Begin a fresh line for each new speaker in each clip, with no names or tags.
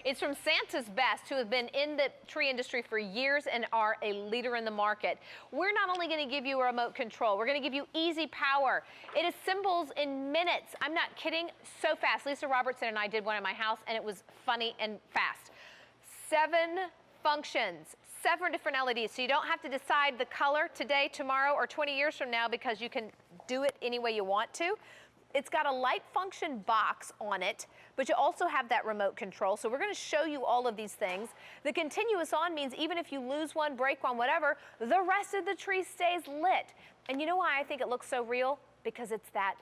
It's from Santa's Best, who have been in the tree industry for years and are a leader in the market. We're not only going to give you a remote control, we're going to give you easy power. It assembles in minutes. I'm not kidding, so fast. Lisa Robertson and I did one at my house, and it was funny and fast. 7 functions, 7 different LEDs, so you don't have to decide the color today, tomorrow, or 20 years from now, because you can do it any way you want to. It's got a light function box on it, but you also have that remote control. So we're going to show you all of these things. The continuous on means even if you lose one, break one, whatever, the rest of the tree stays lit. And you know why I think it looks so real? Because it's that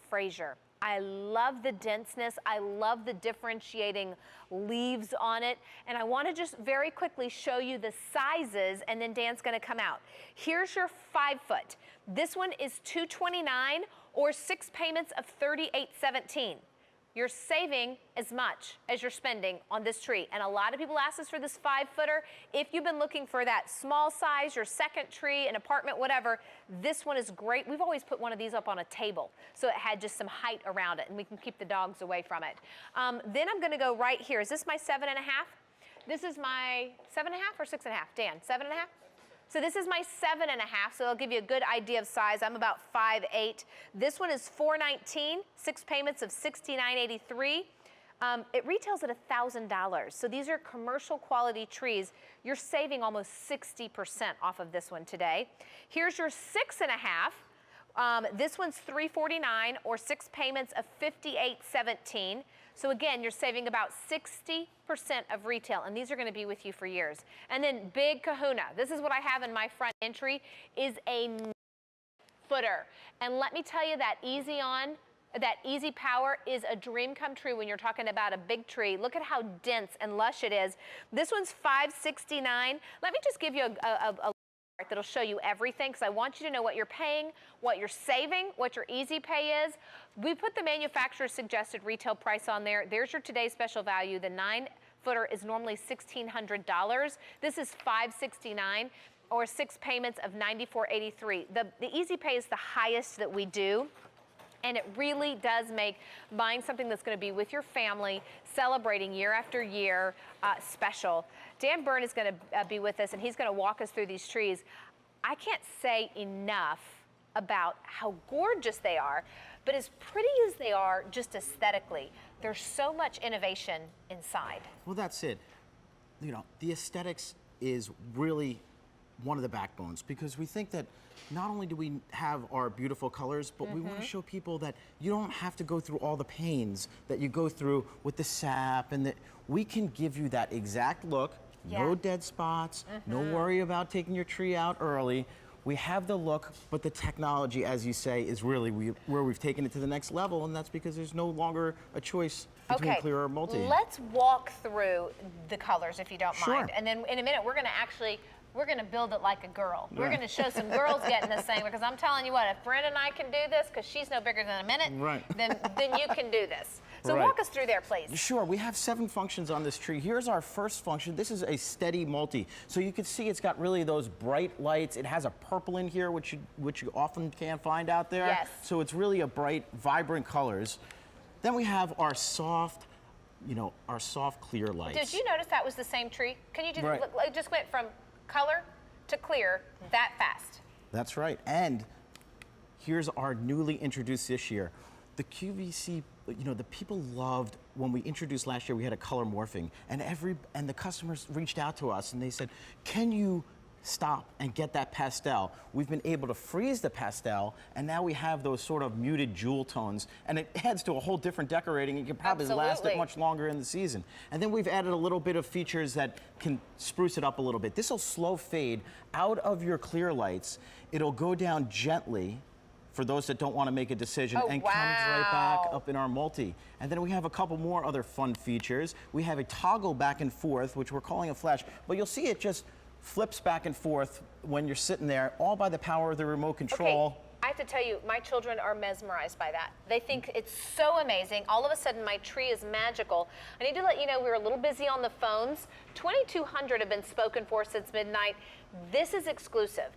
Fraser. I love the denseness. I love the differentiating leaves on it. And I want to just very quickly show you the sizes, and then Dan's going to come out. Here's your 5-foot. This one is $229 or 6 payments of $38.17. You're saving as much as you're spending on this tree. And a lot of people ask us for this 5-footer. If you've been looking for that small size, your second tree, an apartment, whatever, this one is great. We've always put one of these up on a table, so it had just some height around it, and we can keep the dogs away from it. Then I'm gonna go right here. Is this my 7.5? This is my 7.5 or 6.5? Dan, 7.5? So this is my 7.5, so it'll give you a good idea of size. I'm about 5'8". This one is $419, 6 payments of $69.83. It retails at $1,000. So these are commercial quality trees. You're saving almost 60% off of this one today. Here's your 6.5. This one's $349 or 6 payments of $58.17. So again, you're saving about 60% of retail, and these are going to be with you for years. And then big kahuna. This is what I have in my front entry, is a 9-footer. And let me tell you, that easy on, that easy power is a dream come true when you're talking about a big tree. Look at how dense and lush it is. This one's $569. Let me just give you a that'll show you everything, because I want you to know what you're paying, what you're saving, what your easy pay is. We put the manufacturer's suggested retail price on there. There's your today's special value. The 9-footer is normally $1,600. This is $569 or 6 payments of $94.83. The easy pay is the highest that we do. And it really does make buying something that's going to be with your family, celebrating year after year, special. Dan Byrne is going to be with us, and he's going to walk us through these trees. I can't say enough about how gorgeous they are, but as pretty as they are just aesthetically, there's so much innovation inside.
Well, that's it. You know, the aesthetics is really one of the backbones, because we think that not only do we have our beautiful colors, but we want to show people that you don't have to go through all the pains that you go through with the sap, and that we can give you that exact look, no dead spots, no worry about taking your tree out early. We have the look, but the technology, as you say, is really where we've taken it to the next level, and that's because there's no longer a choice between clear or multi.
Let's walk through the colors, if you don't mind. And then in a minute, we're going to build it like a girl. We're going to show some girls getting this thing, because I'm telling you what, if Brenda and I can do this, because she's no bigger than a minute, then you can do this. So walk us through there, please.
Sure, we have 7 functions on this tree. Here's our first function. This is a steady multi. So you can see it's got really those bright lights. It has a purple in here, which you often can't find out there.
Yes.
So it's really a bright, vibrant colors. Then we have our soft, our soft clear lights.
Did you notice that was the same tree? Can you just look, it just went from color to clear that fast?
That's right. And here's our newly introduced this year. The QVC, the people loved when we introduced last year, we had a color morphing, and the customers reached out to us and they said, can you stop and get that pastel? We've been able to freeze the pastel, and now we have those sort of muted jewel tones, and it adds to a whole different decorating. It can probably last it much longer in the season. And then we've added a little bit of features that can spruce it up a little bit. This will slow fade out of your clear lights. It'll go down gently for those that don't want to make a decision, and comes right back up in our multi. And then we have a couple more other fun features. We have a toggle back and forth, which we're calling a flash, but you'll see it just flips back and forth when you're sitting there, all by the power of the remote control.
Okay. I have to tell you, my children are mesmerized by that. They think it's so amazing. All of a sudden, my tree is magical. I need to let you know we were a little busy on the phones. 2,200 have been spoken for since midnight. This is exclusive.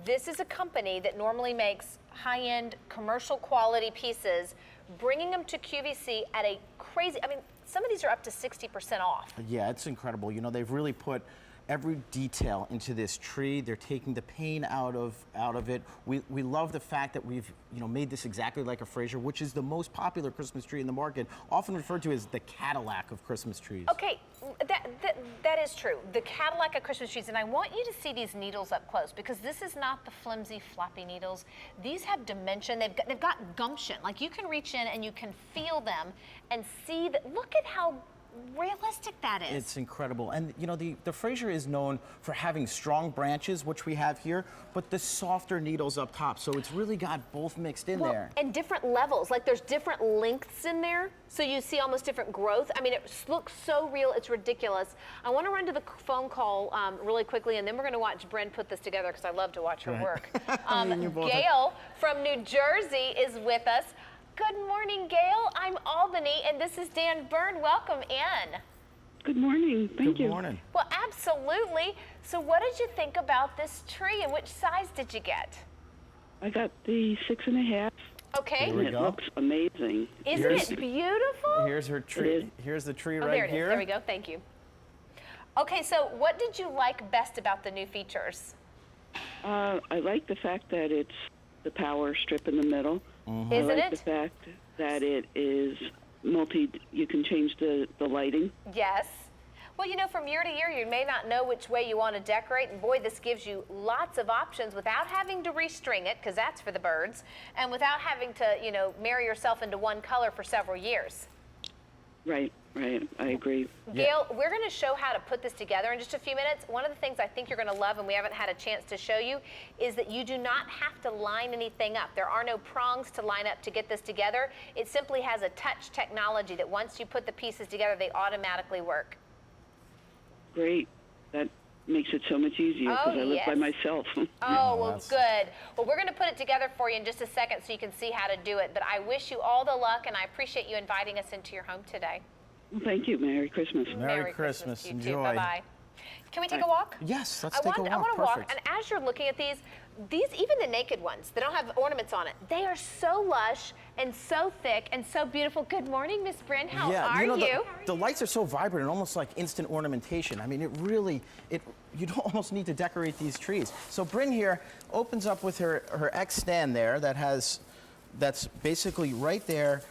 This is a company that normally makes high-end commercial quality pieces, bringing them to QVC at a crazy, some of these are up to 60% off.
Yeah, it's incredible. You know, they've really put every detail into this tree. They're taking the pain out of it. We love the fact that we've, you know, made this exactly like a Fraser, which is the most popular Christmas tree in the market, often referred to as the Cadillac of Christmas trees.
Okay, that is true. The Cadillac of Christmas trees, and I want you to see these needles up close because this is not the flimsy, floppy needles. These have dimension. They've got gumption. Like you can reach in and you can feel them and see that. Look at how realistic that is.
It's incredible. And you know, the Fraser is known for having strong branches, which we have here, but the softer needles up top. So it's really got both mixed in there.
And different levels, like there's different lengths in there. So you see almost different growth. I mean, it looks so real, it's ridiculous. I want to run to the phone call really quickly, and then we're going to watch Bryn put this together because I love to watch her work. Gail from New Jersey is with us. Good morning, Gail. I'm Albany, and this is Dan Byrne. Welcome in.
Good morning. Thank you.
Good morning.
Well, absolutely. So what did you think about this tree, and which size did you get?
I got the 6.5.
Okay.
And it looks amazing.
Isn't it beautiful?
Here's her tree. Here's the tree right
there it is.
here.
There we go. Thank you. Okay, so what did you like best about the new features?
I like the fact that it's the power strip in the middle.
Isn't
I like
it?
the fact that it is you can change the lighting.
Yes. Well, you know, from year to year, you may not know which way you want to decorate, and boy, this gives you lots of options without having to restring it, because that's for the birds, and without having to, you know, marry yourself into one color for several years.
Right. I agree.
Gail, we're going to show how to put this together in just a few minutes. One of the things I think you're going to love, and we haven't had a chance to show you, is that you do not have to line anything up. There are no prongs to line up to get this together. It simply has a touch technology that once you put the pieces together, they automatically work.
Great. That makes it so much easier because I live by myself.
Oh, well, good. Well, we're going to put it together for you in just a second so you can see how to do it. But I wish you all the luck, and I appreciate you inviting us into your home today.
Well, thank you. Merry Christmas.
Merry Christmas.
You too.
Enjoy.
Bye-bye. Can we take a walk?
Yes, let's take a walk.
I want to walk,
Perfect.
and as you're looking at these, even the naked ones, they don't have ornaments on it. They are so lush and so thick and so beautiful. Good morning, Miss Bryn. How are
you?
you?
The lights are so vibrant and almost like instant ornamentation. I mean, you don't almost need to decorate these trees. So Bryn here opens up with her X stand there that's basically right there.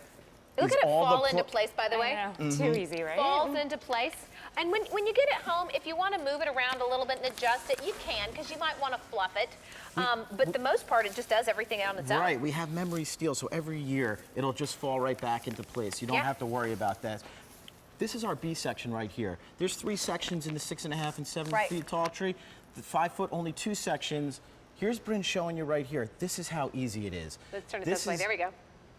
Look at it fall into place, by the way.
Too easy, right?
Falls into place. And when you get it home, if you want to move it around a little bit and adjust it, you can, because you might want to fluff it. But the most part, it just does everything on its own.
Right, we have memory steel, so every year it'll just fall right back into place. You don't have to worry about that. This is our B section right here. There's 3 sections in the 6.5 and 7 feet tall tree. The 5 foot, only 2 sections. Here's Bryn showing you right here. This is how easy it is.
Let's turn it this way. There we go.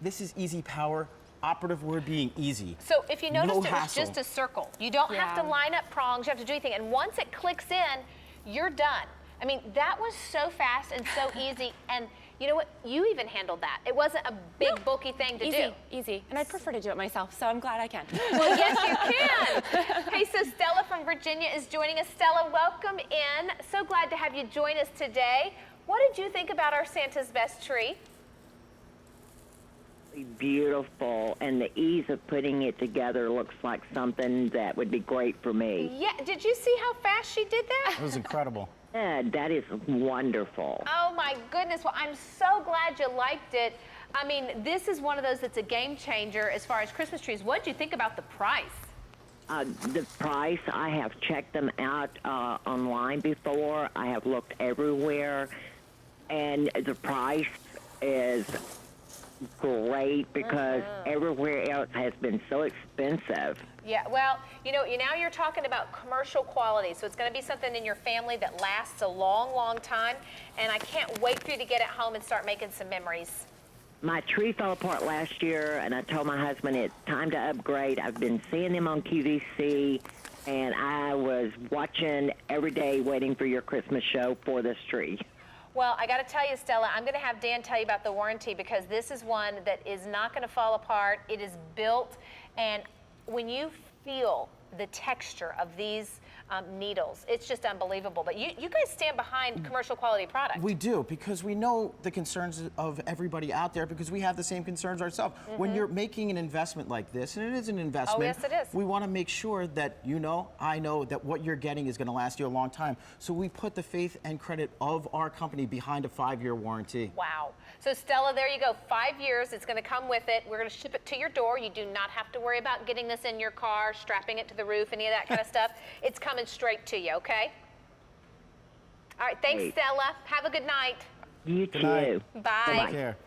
This is easy power. Operative word being easy.
So if you noticed,
No
it was
hassle.
just a circle. You don't have to line up prongs. You have to do anything. And once it clicks in, you're done. I mean, that was so fast and so easy. And you know what? You even handled that. It wasn't a big, bulky thing to do.
Easy. And I'd prefer to do it myself, so I'm glad I can.
Well, yes, you can. Hey, so Stella from Virginia is joining us. Stella, welcome in. So glad to have you join us today. What did you think about our Santa's Best tree?
Beautiful, and the ease of putting it together looks like something that would be great for me.
Yeah, did you see how fast she did that?
It was incredible.
Yeah, that is wonderful.
Oh my goodness, well, I'm so glad you liked it. I mean, this is one of those that's a game changer as far as Christmas trees. What did you think about the price?
The price, I have checked them out online before. I have looked everywhere, and the price is great because everywhere else has been so expensive.
Yeah, well, you know, now you're talking about commercial quality, so it's going to be something in your family that lasts a long, long time, and I can't wait for you to get it home and start making some memories.
My tree fell apart last year, and I told my husband it's time to upgrade. I've been seeing them on QVC, and I was watching every day waiting for your Christmas show for this tree.
Well, I got to tell you, Stella, I'm going to have Dan tell you about the warranty because this is one that is not going to fall apart. It is built, and when you feel the texture of these needles. It's just unbelievable. But you guys stand behind commercial quality product.
We do, because we know the concerns of everybody out there, because we have the same concerns ourselves. When you're making an investment like this, and it is an investment,
Oh, yes, it is.
we want to make sure that I know that what you're getting is going to last you a long time. So we put the faith and credit of our company behind a 5-year warranty.
Wow. So Stella, there you go. 5 years. It's going to come with it. We're going to ship it to your door. You do not have to worry about getting this in your car, strapping it to the roof, any of that kind of stuff. It's coming straight to you, okay? All right. Thanks,
Great.
Stella. Have a good night.
You
Good night.
too.
Bye.
Take care.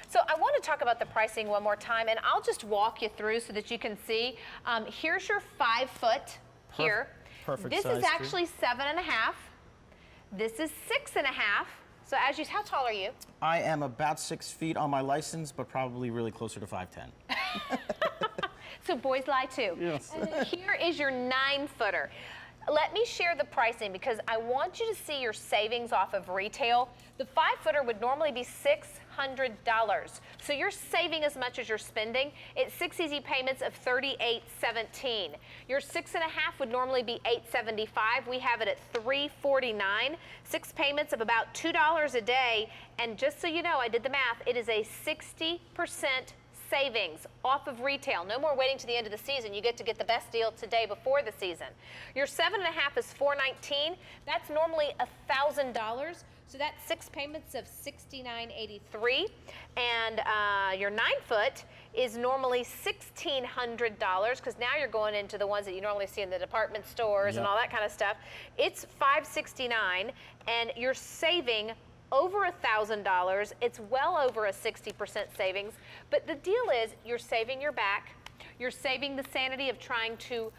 So I want to talk about the pricing one more time, and I'll just walk you through so that you can see. Here's your 5 foot here.
Perfect
This
size
is
tree.
actually 7.5. This is 6.5. So as you, how tall are you?
I am about 6 feet on my license, but probably really closer to 5'10".
So boys lie too.
Yes.
And here is your 9-footer. Let me share the pricing because I want you to see your savings off of retail. The 5-footer would normally be $600. So you're saving as much as you're spending. It's 6 easy payments of $38.17. Your 6.5 would normally be $875. We have it at $349. 6 payments of about $2 a day. And just so you know, I did the math, it is a 60% savings off of retail. No more waiting to the end of the season. You get to get the best deal today before the season. Your 7.5 is $419. That's normally $1,000. So that's 6 payments of $69.83. And your 9-foot is normally $1,600 because now you're going into the ones that you normally see in the department stores and all that kind of stuff. It's $569, and you're saving over $1,000. It's well over a 60% savings. But the deal is you're saving your back. You're saving the sanity of trying to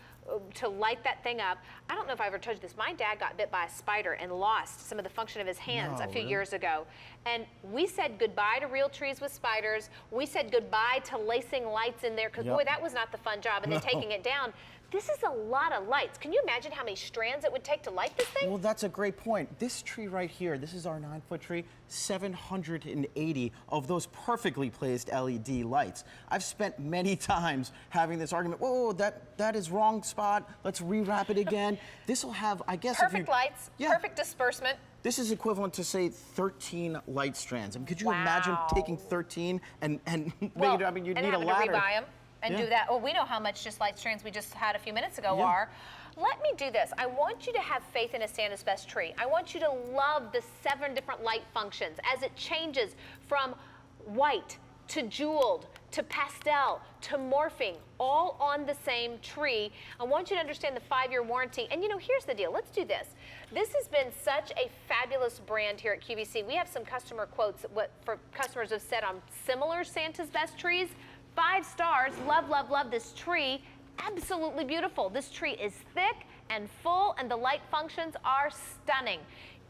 light that thing up. I don't know if I ever told you this. My dad got bit by a spider and lost some of the function of his hands a few years ago. And we said goodbye to real trees with spiders. We said goodbye to lacing lights in there because, boy, that was not the fun job. And then taking it down. This is a lot of lights. Can you imagine how many strands it would take to light this thing?
Well, that's a great point. This tree right here, this is our 9-foot tree, 780 of those perfectly placed LED lights. I've spent many times having this argument, whoa, that is wrong spot, let's rewrap it again. This will have, I guess,
Perfect lights, perfect disbursement.
This is equivalent to, say, 13 light strands. I mean, could you imagine taking 13 and making it, I mean, you'd need a ladder.
To rebuy them. And do that. Oh, we know how much just light strands we just had a few minutes ago are. Let me do this. I want you to have faith in a Santa's Best tree. I want you to love the 7 different light functions as it changes from white to jeweled to pastel to morphing, all on the same tree. I want you to understand the 5-year warranty. And here's the deal. Let's do this. This has been such a fabulous brand here at QVC. We have some customer quotes what customers have said on similar Santa's Best trees. 5 stars, love, love, love this tree. Absolutely beautiful. This tree is thick and full, and the light functions are stunning.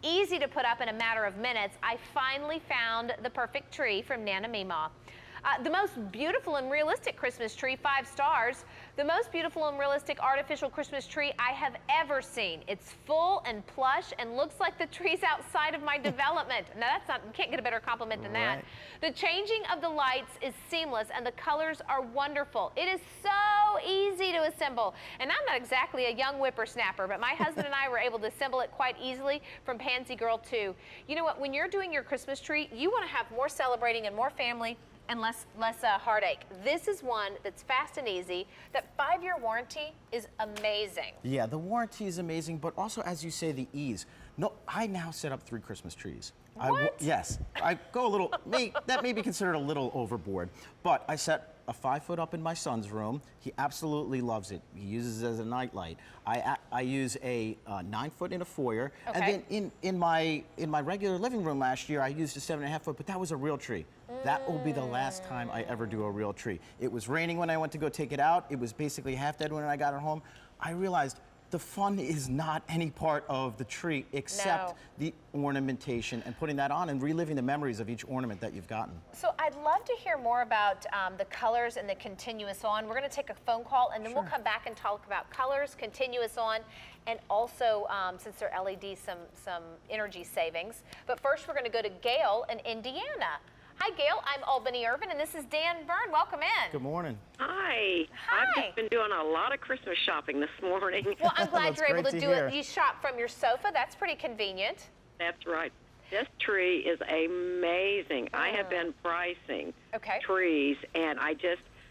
Easy to put up in a matter of minutes. I finally found the perfect tree from Nana Mima. The most beautiful and realistic Christmas tree, 5 stars. The most beautiful and realistic artificial Christmas tree I have ever seen. It's full and plush and looks like the tree's outside of my development. Now you can't get a better compliment than that. The changing of the lights is seamless and the colors are wonderful. It is so easy to assemble. And I'm not exactly a young whippersnapper, but my husband and I were able to assemble it quite easily from Pansy Girl 2. You know what, when you're doing your Christmas tree, you want to have more celebrating and more family and less heartache. This is one that's fast and easy. That 5-year warranty is amazing.
Yeah, the warranty is amazing, but also, as you say, the ease. No, I now set up 3 Christmas trees.
What?
Yes, I go a little, that may be considered a little overboard, but I set a 5-foot up in my son's room. He absolutely loves it. He uses it as a nightlight. I use a 9-foot in a foyer, and then in my regular living room last year, I used a 7.5-foot, but that was a real tree. That will be the last time I ever do a real tree. It was raining when I went to go take it out. It was basically half dead when I got it home. I realized the fun is not any part of the tree except the ornamentation and putting that on and reliving the memories of each ornament that you've gotten.
So I'd love to hear more about the colors and the continuous on. We're going to take a phone call and then we'll come back and talk about colors, continuous on, and also, since they're LED, some energy savings. But first we're going to go to Gail in Indiana. Hi, Gail. I'm Albany Irvin, and this is Dan Byrne. Welcome in.
Good morning.
Hi.
Hi.
I've just been doing a lot of Christmas shopping this morning.
Well, I'm glad
That's
you're able
great
to
to
do
hear.
it. You shop from your sofa. That's pretty convenient.
That's right. This tree is amazing. I have been pricing
Okay.
trees, and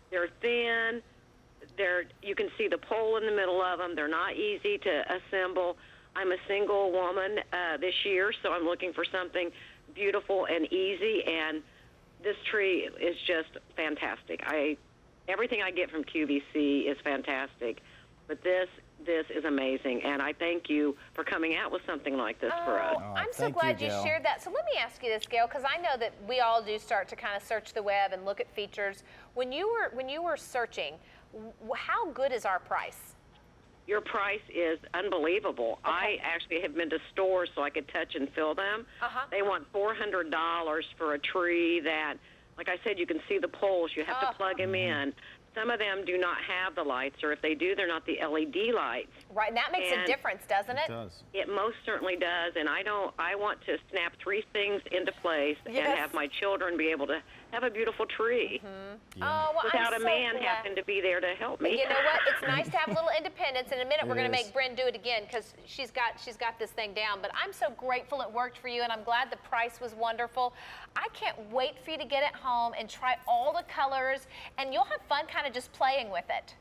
they're thin. You can see the pole in the middle of them. They're not easy to assemble. I'm a single woman this year, so I'm looking for something beautiful and easy, and this tree is just fantastic. Everything I get from QVC is fantastic, but this is amazing, and I thank you for coming out with something like this for us.
I'm so
thank you,
glad you
Gail.
shared that. So let me ask you this, Gail, because I know that we all do start to kind of search the web and look at features. When you were searching, how good is our price?
Your price is unbelievable. I actually have been to stores so I could touch and feel them. They want $400 for a tree that, like I said, you can see the poles. You have to plug them in. Some of them do not have the lights, or if they do, they're not the LED lights.
Right, and that makes a
And
difference, doesn't it?
It does.
It most certainly does, and I want to snap three things into place and
Yes.
have my children be able to have a beautiful tree
Oh, well,
without
I'm
a
so
man
glad.
having to be there to help me.
You know what? It's nice to have a little independence. In a minute, we're
It
going to
is.
make Bryn do it again because she's got this thing down. But I'm so grateful it worked for you, and I'm glad the price was wonderful. I can't wait for you to get it home and try all the colors, and you'll have fun kind of just playing with it.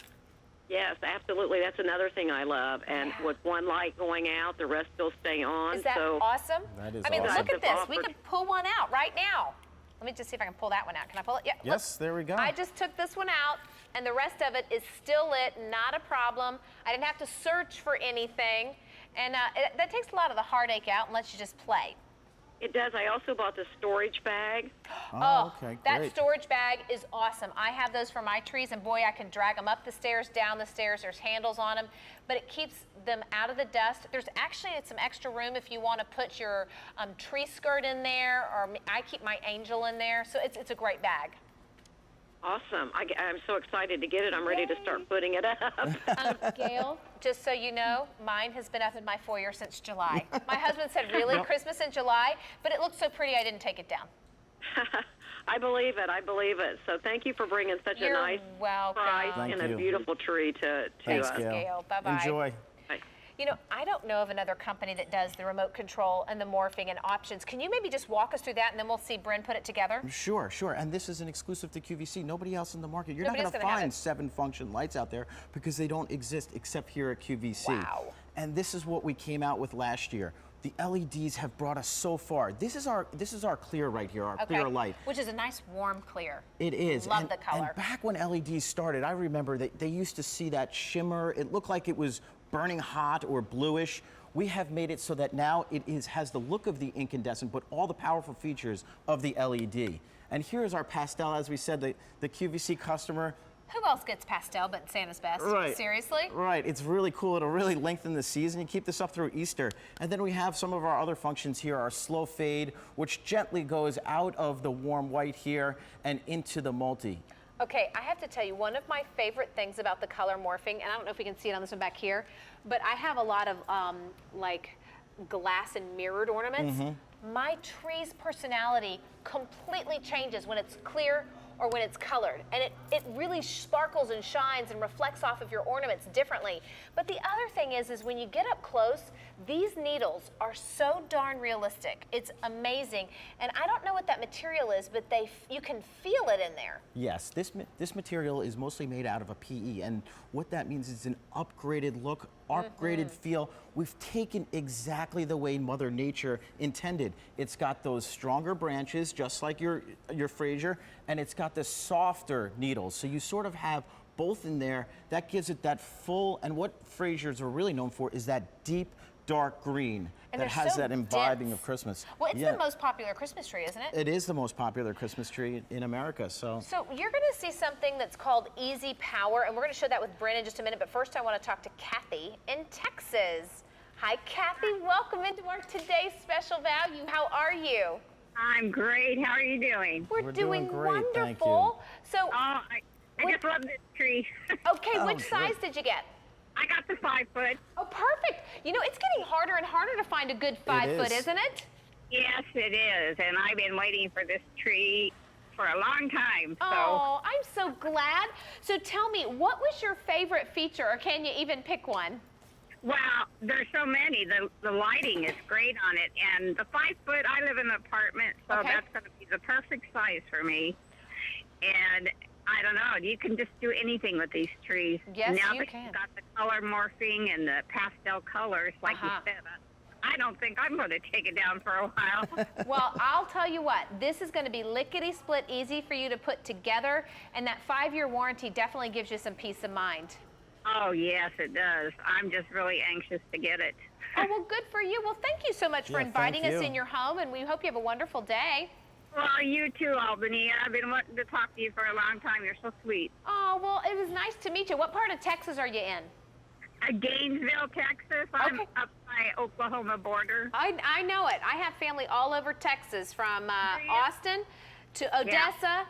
Yes, absolutely. That's another thing I love. And with one light going out, the rest still stay on.
Is that
so
awesome?
That is
I mean,
awesome.
look at this.
I've
We
offered-
can pull one out right now. Let me just see if I can pull that one out. Can I pull it? Yeah. look.
Yes, there we go.
I just took this one out, and the rest of it is still lit, not a problem. I didn't have to search for anything, and that takes a lot of the heartache out and lets you just play.
it does. I also bought the storage bag.
Oh, okay,
That
great.
storage bag is awesome. I have those for my trees, and boy, I can drag them up the stairs, down the stairs. There's handles on them, but it keeps them out of the dust. There's actually some extra room if you want to put your tree skirt in there, or I keep my angel in there. So it's a great bag.
Awesome. I'm so excited to get it. I'm ready to start putting it up.
Gail, just so you know, mine has been up in my foyer since July. My husband said, really? Christmas in July? But it looked so pretty, I didn't take it down.
I believe it. I believe it. So thank you for bringing such
You're
a nice
welcome.
price
Thank
and
you.
a beautiful tree to
Thanks,
us.
Gail.
Gail. Bye-bye.
Enjoy.
Bye.
You know, I don't know of another company that does the remote control and the morphing and options. Can you maybe just walk us through that, and then we'll see Bryn put it together?
Sure, sure. And this is an exclusive to QVC. Nobody else in the market. You're
Nobody
not
else
going to
gonna have
find
it.
7-function lights out there because they don't exist except here at QVC.
Wow.
And this is what we came out with last year. The LEDs have brought us so far. This is our clear right here, our clear light.
Which is a nice warm clear.
It is.
Love
and,
the color.
And back when LEDs started, I remember that they used to see that shimmer. It looked like it was burning hot or bluish. We have made it so that now has the look of the incandescent, but all the powerful features of the LED. And here is our pastel, as we said, the QVC customer.
Who else gets pastel but Santa's best?
Right.
Seriously?
Right. It's really cool. It'll really lengthen the season. You keep this up through Easter. And then we have some of our other functions here, our slow fade, which gently goes out of the warm white here and into the multi.
Okay, I have to tell you, one of my favorite things about the color morphing, and I don't know if we can see it on this one back here, but I have a lot of like glass and mirrored ornaments. My tree's personality completely changes when it's clear or when it's colored. And it really sparkles and shines and reflects off of your ornaments differently. But the other thing is when you get up close, these needles are so darn realistic. It's amazing. And I don't know what that material is, but you can feel it in there.
Yes, this material is mostly made out of a PE, and what that means is an upgraded look, upgraded feel. We've taken exactly the way Mother Nature intended. It's got those stronger branches, just like your Fraser, and it's got the softer needles. So you sort of have both in there. That gives it that full, and what Frasers are really known for is that deep, dark green
And
that
they're
has
so
that imbibing
dense.
of Christmas.
Well, it's
Yeah.
the most popular Christmas tree, isn't it?
It is the most popular Christmas tree in America, so.
So you're going to see something that's called Easy Power, and we're going to show that with Bryn in just a minute. But first, I want to talk to Kathy in Texas. Hi, Kathy. Welcome into our today's special value. How are you?
I'm great. How are you doing?
We're doing great, thank you.
wonderful. So,
Oh, I just love this tree.
okay,
Oh,
which
great.
size did you get?
I got the 5 foot.
Oh, perfect. You know, it's getting harder and harder to find a good 5 foot,
is.
isn't it?
Yes, it is. And I've been waiting for this tree for a long time. So,
Oh, I'm so glad. So tell me, what was your favorite feature, or can you even pick one?
well, there's so many. The lighting is great on it. And the 5 foot, I live in an apartment, so
Okay.
that's going to be the perfect size for me. And I don't know, you can just do anything with these trees.
Yes,
now
you
that
can.
you've got the color morphing and the pastel colors, like you said, I don't think I'm going to take it down for a while.
Well, I'll tell you what, this is going to be lickety-split easy for you to put together, and that 5-year warranty definitely gives you some peace of mind.
Oh, yes, it does. I'm just really anxious to get it.
Oh, well, good for you. Well, thank you so much for
Yeah,
inviting
thank
us
you.
in your home, and we hope you have a wonderful day.
Well, you too, Albany. I've been wanting to talk to you for a long time. You're so sweet.
Oh, well, it was nice to meet you. What part of Texas are you in?
Gainesville, Texas. I'm
Okay.
up by Oklahoma border.
I know it. I have family all over Texas, from Austin to Odessa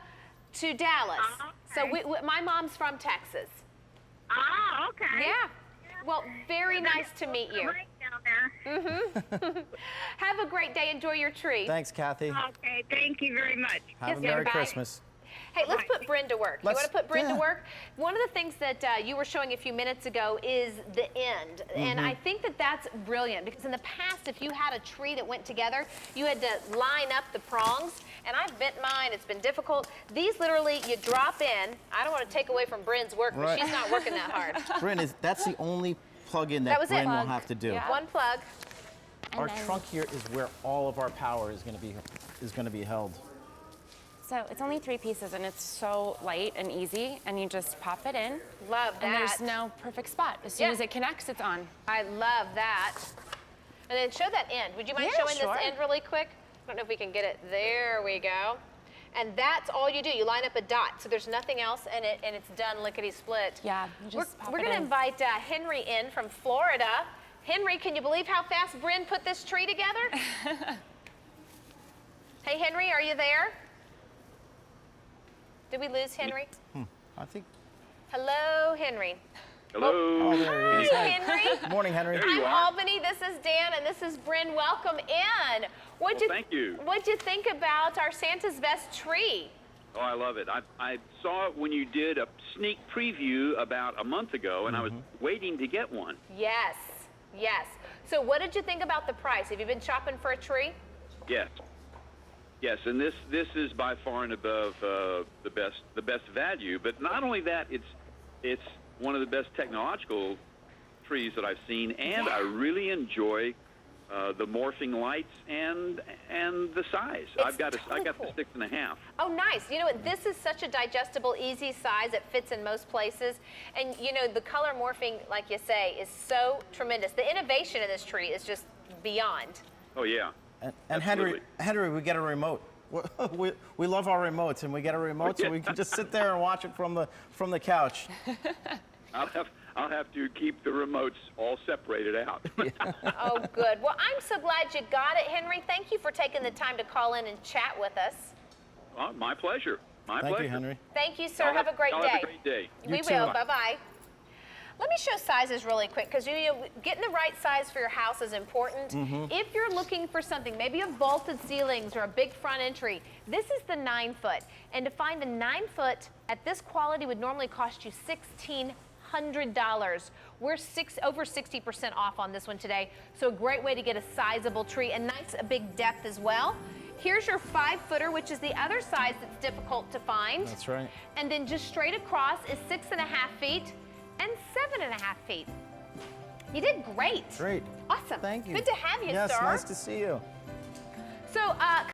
to Dallas.
Oh,
So
okay.
my mom's from Texas.
Oh, okay.
Yeah. Well, very nice to meet you.
Right down there.
Have a great day. Enjoy your tree.
Thanks, Kathy.
Okay, thank you very much.
Have
Yes,
a Merry
bye.
Christmas.
Hey, let's put Bryn to work. You
Let's-
want to put Bryn to
yeah.
work? One of the things that you were showing a few minutes ago is the end. And I think that that's brilliant, because in the past, if you had a tree that went together, you had to line up the prongs. And I've bent mine. It's been difficult. These literally, you drop in. I don't want to take away from Bryn's work, but
Right.
she's not working that hard.
Bryn, that's the only plug-in
That
that
was it.
Bryn will
Plug.
have to do.
Yeah.
One plug.
And
Our
then-
trunk here is where all of our power is going to be held.
So it's only 3 pieces, and it's so light and easy, and you just pop it in.
Love
And there's
that.
no perfect spot. As soon
Yeah.
as it connects, it's on.
I love that. And then show that end. Would you mind
Yeah,
showing
sure.
this end really quick? I don't know if we can get it. There we go. And that's all you do. You line up a dot, so there's nothing else in it, and it's done lickety-split.
Yeah, you just pop
We're
it
going to
in.
invite Henry in from Florida. Henry, can you believe how fast Bryn put this tree together? Hey, Henry, are you there? Did we lose Henry?
I think.
Hello, Henry.
Hello.
Oh, there he is.
Hi,
Hey.
Henry.
Morning, Henry.
There you
I'm
are.
Albany, this is Dan, and this is Bryn. Welcome in. What'd
Well, thank you.
What'd you think about our Santa's Best tree?
Oh, I love it. I saw it when you did a sneak preview about a month ago, and I was waiting to get one.
Yes, yes. So what did you think about the price? Have you been shopping for a tree?
Yes. Yes, and this is by far and above the best value. But not only that, it's one of the best technological trees that I've seen, and I really enjoy the morphing lights and the size.
It's
I got the
cool.
6.5.
Oh, nice. You know what? This is such a digestible, easy size. It fits in most places. And, you know, the color morphing, like you say, is so tremendous. The innovation in this tree is just beyond.
Oh yeah.
And Henry,
Absolutely.
we get a remote. We love our remotes, and we get a remote so we can just sit there and watch it from the couch.
I'll have to keep the remotes all separated out.
Oh, good. Well, I'm so glad you got it, Henry. Thank you for taking the time to call in and chat with us.
Oh, my pleasure. My
Thank
pleasure.
you, Henry.
Thank you, sir.
Y'all
Have a great
y'all
day.
Have a great day.
We
You too.
will. Bye-bye. Let me show sizes really quick, because you know, getting the right size for your house is important. If you're looking for something, maybe a vaulted ceilings or a big front entry, this is the 9 foot. And to find a 9 foot at this quality would normally cost you $1,600. We're over 60% off on this one today. So a great way to get a sizable tree, and nice a big depth as well. Here's your 5 footer, which is the other size that's difficult to find.
That's right.
And then just straight across is 6.5 feet and 7.5 feet. You did great.
Great.
Awesome.
Thank you.
Good to have you,
yes,
sir.
nice to see you.
So